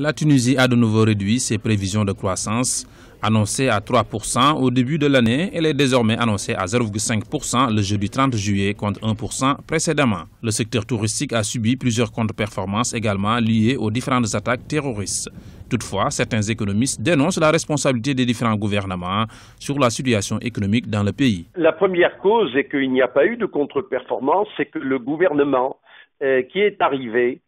La Tunisie a de nouveau réduit ses prévisions de croissance. Annoncée à 3% au début de l'année, elle est désormais annoncée à 0,5% le jeudi 30 juillet contre 1% précédemment. Le secteur touristique a subi plusieurs contre-performances également liées aux différentes attaques terroristes. Toutefois, certains économistes dénoncent la responsabilité des différents gouvernements sur la situation économique dans le pays. La première cause est qu'il n'y a pas eu de contre-performance, c'est que le gouvernement qui est arrivé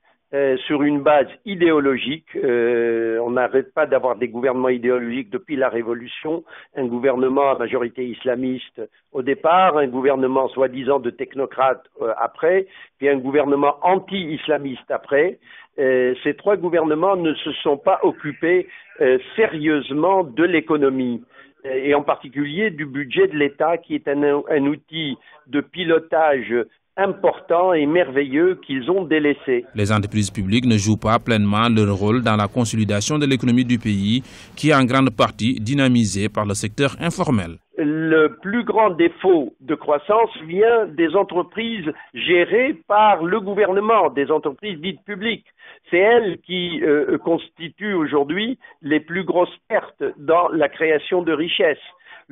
sur une base idéologique, on n'arrête pas d'avoir des gouvernements idéologiques depuis la Révolution, un gouvernement à majorité islamiste au départ, un gouvernement soi-disant de technocrates après, puis un gouvernement anti-islamiste après. Ces trois gouvernements ne se sont pas occupés sérieusement de l'économie et en particulier du budget de l'État qui est un outil de pilotage important et merveilleux qu'ils ont délaissé. Les entreprises publiques ne jouent pas pleinement leur rôle dans la consolidation de l'économie du pays, qui est en grande partie dynamisée par le secteur informel. Le plus grand défaut de croissance vient des entreprises gérées par le gouvernement, des entreprises dites publiques. C'est elles qui constituent aujourd'hui les plus grosses pertes dans la création de richesses.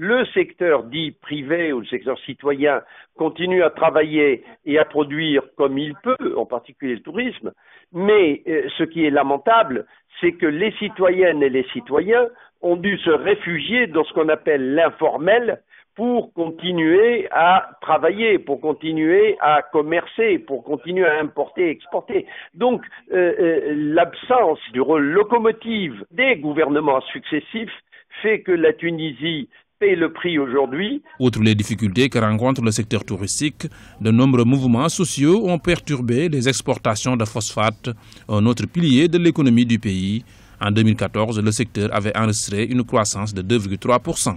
Le secteur dit privé ou le secteur citoyen continue à travailler et à produire comme il peut, en particulier le tourisme, mais ce qui est lamentable, c'est que les citoyennes et les citoyens ont dû se réfugier dans ce qu'on appelle l'informel pour continuer à travailler, pour continuer à commercer, pour continuer à importer et exporter. Donc l'absence du rôle locomotive des gouvernements successifs fait que la Tunisie paie le prix aujourd'hui. Outre les difficultés que rencontre le secteur touristique, de nombreux mouvements sociaux ont perturbé les exportations de phosphate, un autre pilier de l'économie du pays. En 2014, le secteur avait enregistré une croissance de 2,3%.